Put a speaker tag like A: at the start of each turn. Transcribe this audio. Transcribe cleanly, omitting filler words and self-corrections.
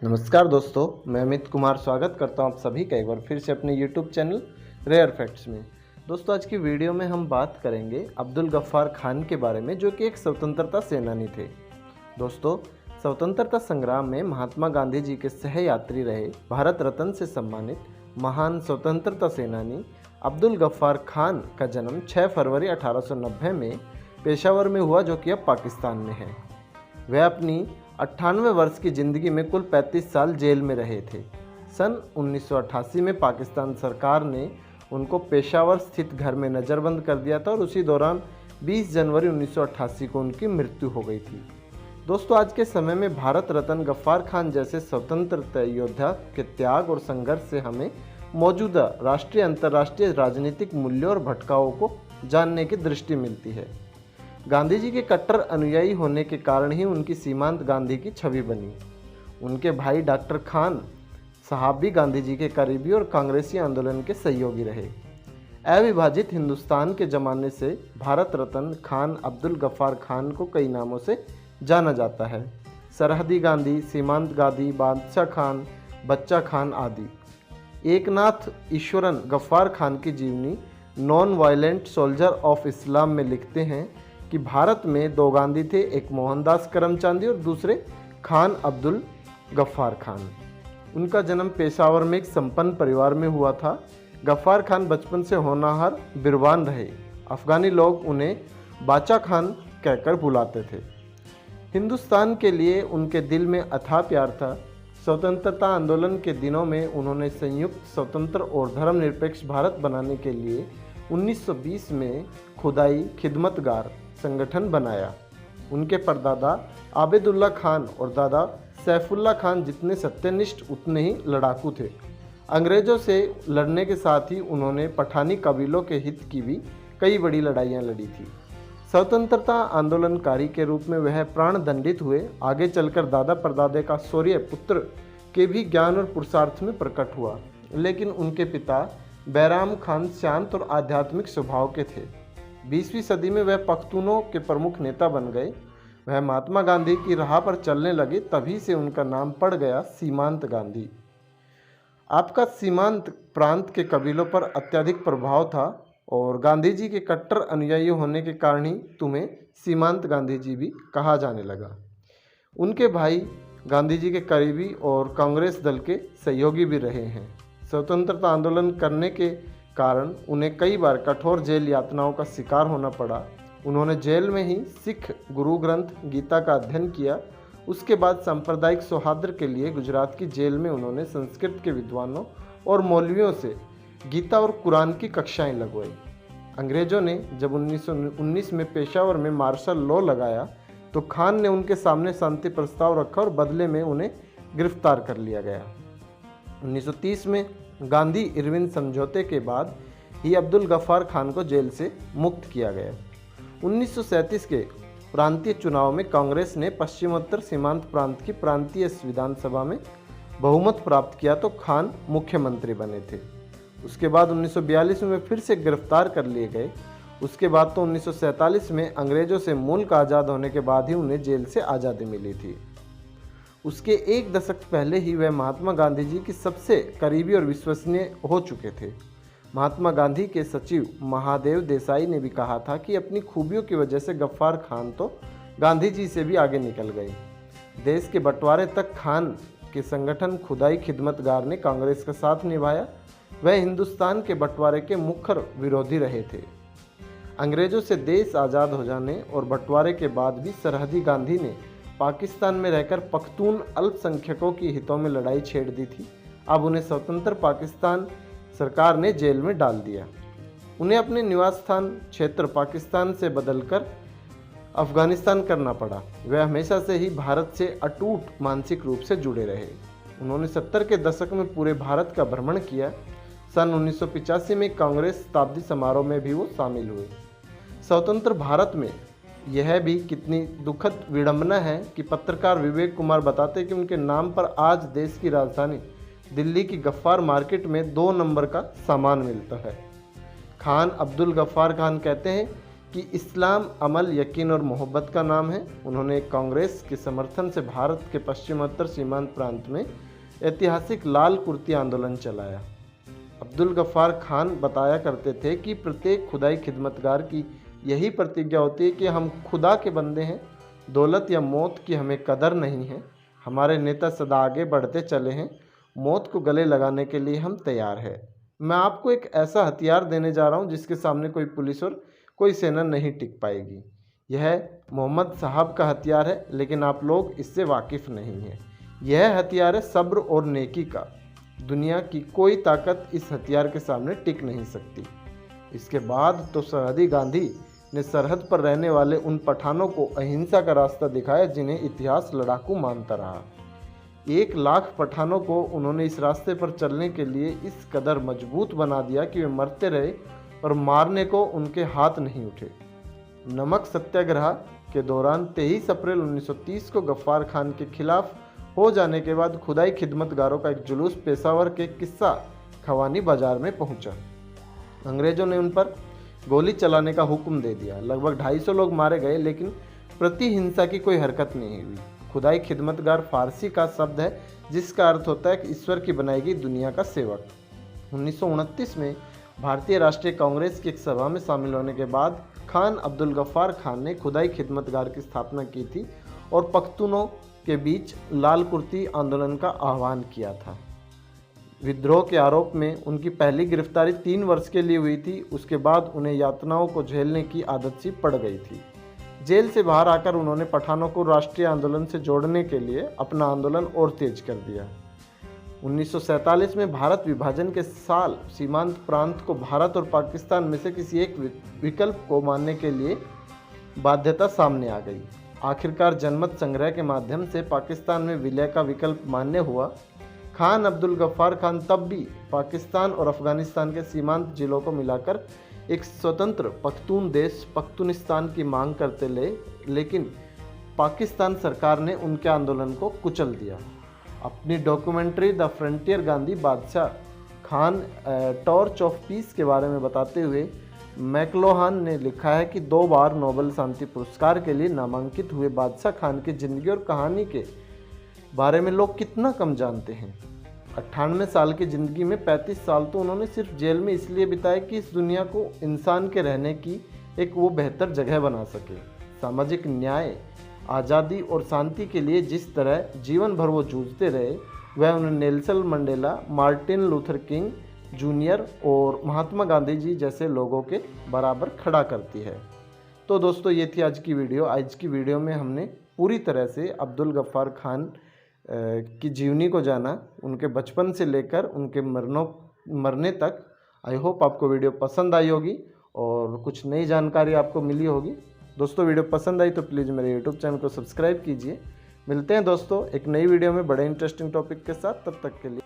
A: नमस्कार दोस्तों, मैं अमित कुमार स्वागत करता हूं आप सभी का एक बार फिर से अपने YouTube चैनल रेयर फैक्ट्स में। दोस्तों, आज की वीडियो में हम बात करेंगे अब्दुल गफ्फार खान के बारे में, जो कि एक स्वतंत्रता सेनानी थे। दोस्तों, स्वतंत्रता संग्राम में महात्मा गांधी जी के सहयात्री रहे भारत रत्न से सम्मानित महान स्वतंत्रता सेनानी अब्दुल गफ्फार खान का जन्म 6 फरवरी 1890 में पेशावर में हुआ, जो कि अब पाकिस्तान में है। वह अपनी 98 वर्ष की ज़िंदगी में कुल 35 साल जेल में रहे थे। सन 1988 में पाकिस्तान सरकार ने उनको पेशावर स्थित घर में नज़रबंद कर दिया था और उसी दौरान 20 जनवरी 1988 को उनकी मृत्यु हो गई थी। दोस्तों, आज के समय में भारत रत्न गफ्फार खान जैसे स्वतंत्रता योद्धा के त्याग और संघर्ष से हमें मौजूदा राष्ट्रीय अंतर्राष्ट्रीय राजनीतिक मूल्यों और भटकाओं को जानने की दृष्टि मिलती है। गांधी जी के कट्टर अनुयायी होने के कारण ही उनकी सीमांत गांधी की छवि बनी। उनके भाई डॉक्टर खान साहब भी गांधी जी के करीबी और कांग्रेसी आंदोलन के सहयोगी रहे। अविभाजित हिंदुस्तान के ज़माने से भारत रत्न खान अब्दुल गफ्फार खान को कई नामों से जाना जाता है। सरहदी गांधी, सीमांत गांधी, बादशाह खान, बच्चा खान आदि। एकनाथ ईश्वरन गफ्फार खान की जीवनी non violent soldier of Islam में लिखते हैं कि भारत में 2 गांधी थे, एक मोहनदास करमचंदी और दूसरे खान अब्दुल गफ्फार खान। उनका जन्म पेशावर में एक संपन्न परिवार में हुआ था। गफ्फार खान बचपन से होनहार बिरबान रहे। अफगानी लोग उन्हें बाचा खान कहकर बुलाते थे। हिंदुस्तान के लिए उनके दिल में अथाह प्यार था। स्वतंत्रता आंदोलन के दिनों में उन्होंने संयुक्त स्वतंत्र और धर्मनिरपेक्ष भारत बनाने के लिए 1920 में खुदाई खिदमतगार संगठन बनाया। उनके परदादा आबिदुल्ला खान और दादा सैफुल्ला खान जितने सत्यनिष्ठ उतने ही लड़ाकू थे। अंग्रेज़ों से लड़ने के साथ ही उन्होंने पठानी कबीलों के हित की भी कई बड़ी लड़ाइयाँ लड़ी थी। स्वतंत्रता आंदोलनकारी के रूप में वह प्राण दंडित हुए। आगे चलकर दादा परदादे का शौर्य पुत्र के भी ज्ञान और पुरुषार्थ में प्रकट हुआ, लेकिन उनके पिता बैराम खान शांत और आध्यात्मिक स्वभाव के थे। 20वीं सदी में वह पख्तूनों के प्रमुख नेता बन गए। वह महात्मा गांधी की राह पर चलने लगे, तभी से उनका नाम पड़ गया सीमांत गांधी। आपका सीमांत प्रांत के कबीलों पर अत्यधिक प्रभाव था और गांधी जी के कट्टर अनुयायी होने के कारण ही तुम्हें सीमांत गांधी जी भी कहा जाने लगा। उनके भाई गांधी जी के करीबी और कांग्रेस दल के सहयोगी भी रहे हैं। स्वतंत्रता आंदोलन करने के कारण उन्हें कई बार कठोर जेल यातनाओं का शिकार होना पड़ा। उन्होंने जेल में ही सिख गुरु ग्रंथ गीता का अध्ययन किया। उसके बाद सांप्रदायिक सौहार्द के लिए गुजरात की जेल में उन्होंने संस्कृत के विद्वानों और मौलवियों से गीता और कुरान की कक्षाएं लगवाई। अंग्रेज़ों ने जब 1919 में पेशावर में मार्शल लॉ लगाया तो खान ने उनके सामने शांति प्रस्ताव रखा और बदले में उन्हें गिरफ्तार कर लिया गया। 1930 में गांधी इरविन समझौते के बाद ही अब्दुल गफ्फार खान को जेल से मुक्त किया गया। 1937 के प्रांतीय चुनाव में कांग्रेस ने पश्चिमोत्तर सीमांत प्रांत की प्रांतीय विधानसभा में बहुमत प्राप्त किया तो खान मुख्यमंत्री बने थे। उसके बाद 1942 में फिर से गिरफ्तार कर लिए गए। उसके बाद तो 1947 में अंग्रेज़ों से मुल्क आज़ाद होने के बाद ही उन्हें जेल से आज़ादी मिली थी। उसके 1 दशक पहले ही वह महात्मा गांधी जी की सबसे करीबी और विश्वसनीय हो चुके थे। महात्मा गांधी के सचिव महादेव देसाई ने भी कहा था कि अपनी खूबियों की वजह से गफ्फार खान तो गांधी जी से भी आगे निकल गए। देश के बंटवारे तक खान के संगठन खुदाई खिदमतगार ने कांग्रेस का साथ निभाया। वह हिंदुस्तान के बंटवारे के मुखर विरोधी रहे थे। अंग्रेज़ों से देश आज़ाद हो जाने और बंटवारे के बाद भी सरहदी गांधी ने पाकिस्तान में रहकर पख्तून अल्पसंख्यकों की हितों में लड़ाई छेड़ दी थी। अब उन्हें स्वतंत्र पाकिस्तान सरकार ने जेल में डाल दिया। उन्हें अपने निवास स्थान क्षेत्र पाकिस्तान से बदलकर अफगानिस्तान करना पड़ा। वह हमेशा से ही भारत से अटूट मानसिक रूप से जुड़े रहे। उन्होंने 70 के दशक में पूरे भारत का भ्रमण किया। सन 1985 में कांग्रेस शताब्दी समारोह में भी वो शामिल हुए। स्वतंत्र भारत में यह भी कितनी दुखद विडंबना है कि पत्रकार विवेक कुमार बताते कि उनके नाम पर आज देश की राजधानी दिल्ली की गफ्फार मार्केट में 2 नंबर का सामान मिलता है। खान अब्दुल गफ्फार खान कहते हैं कि इस्लाम अमल, यकीन और मोहब्बत का नाम है। उन्होंने कांग्रेस के समर्थन से भारत के पश्चिमोत्तर सीमांत प्रांत में ऐतिहासिक लाल कुर्ती आंदोलन चलाया। अब्दुल गफ्फार खान बताया करते थे कि प्रत्येक खुदाई खिदमतगार की यही प्रतिज्ञा होती है कि हम खुदा के बंदे हैं, दौलत या मौत की हमें कदर नहीं है। हमारे नेता सदा आगे बढ़ते चले हैं, मौत को गले लगाने के लिए हम तैयार हैं। मैं आपको एक ऐसा हथियार देने जा रहा हूं जिसके सामने कोई पुलिस और कोई सेना नहीं टिक पाएगी। यह मोहम्मद साहब का हथियार है, लेकिन आप लोग इससे वाकिफ़ नहीं हैं। यह हथियार है सब्र और नेकी का। दुनिया की कोई ताकत इस हथियार के सामने टिक नहीं सकती। इसके बाद तो सरहदी गांधी ने सरहद पर रहने वाले उन पठानों को अहिंसा का रास्ता दिखाया जिन्हें इतिहास लड़ाकू मानता रहा। 1 लाख पठानों को उन्होंने इस रास्ते पर चलने के लिए इस कदर मजबूत बना दिया कि वे मरते रहे और मारने को उनके हाथ नहीं उठे। नमक सत्याग्रह के दौरान 23 अप्रैल 1930 को गफ्फार खान के खिलाफ हो जाने के बाद खुदाई खिदमतगारों का एक जुलूस पेशावर के किस्सा खवानी बाजार में पहुंचा। अंग्रेजों ने उन पर गोली चलाने का हुक्म दे दिया। लगभग 250 लोग मारे गए, लेकिन प्रतिहिंसा की कोई हरकत नहीं हुई। खुदाई खिदमतगार फारसी का शब्द है जिसका अर्थ होता है कि ईश्वर की बनाई गई दुनिया का सेवक। 1929 में भारतीय राष्ट्रीय कांग्रेस की एक सभा में शामिल होने के बाद खान अब्दुल गफ्फार खान ने खुदाई खिदमतगार की स्थापना की थी और पख्तूनों के बीच लाल कुर्ती आंदोलन का आह्वान किया था। विद्रोह के आरोप में उनकी पहली गिरफ्तारी 3 वर्ष के लिए हुई थी। उसके बाद उन्हें यातनाओं को झेलने की आदत सी पड़ गई थी। जेल से बाहर आकर उन्होंने पठानों को राष्ट्रीय आंदोलन से जोड़ने के लिए अपना आंदोलन और तेज कर दिया। 1947 में भारत विभाजन के साल सीमांत प्रांत को भारत और पाकिस्तान में से किसी एक विकल्प को मानने के लिए बाध्यता सामने आ गई। आखिरकार जनमत संग्रह के माध्यम से पाकिस्तान में विलय का विकल्प मान्य हुआ। खान अब्दुल गफ्फार खान तब भी पाकिस्तान और अफगानिस्तान के सीमांत जिलों को मिलाकर एक स्वतंत्र पख्तून देश पख्तूनिस्तान की मांग करते लेकिन पाकिस्तान सरकार ने उनके आंदोलन को कुचल दिया। अपनी डॉक्यूमेंट्री द फ्रंटियर गांधी बादशाह खान टॉर्च ऑफ पीस के बारे में बताते हुए मैकलोहान ने लिखा है कि 2 बार नोबेल शांति पुरस्कार के लिए नामांकित हुए बादशाह खान की ज़िंदगी और कहानी के बारे में लोग कितना कम जानते हैं। 98 साल की ज़िंदगी में 35 साल तो उन्होंने सिर्फ जेल में इसलिए बिताए कि इस दुनिया को इंसान के रहने की एक वो बेहतर जगह बना सके। सामाजिक न्याय, आज़ादी और शांति के लिए जिस तरह जीवन भर वो जूझते रहे, वह उन्हें Nelson Mandela, Martin Luther king junior और महात्मा गांधी जी जैसे लोगों के बराबर खड़ा करती है। तो दोस्तों, ये थी आज की वीडियो। आज की वीडियो में हमने पूरी तरह से अब्दुल गफ्फार खान की जीवनी को जाना, उनके बचपन से लेकर उनके मरने तक। आई होप आपको वीडियो पसंद आई होगी और कुछ नई जानकारी आपको मिली होगी। दोस्तों, वीडियो पसंद आई तो प्लीज़ मेरे यूट्यूब चैनल को सब्सक्राइब कीजिए। मिलते हैं दोस्तों एक नई वीडियो में बड़े इंटरेस्टिंग टॉपिक के साथ। तब तक के लिए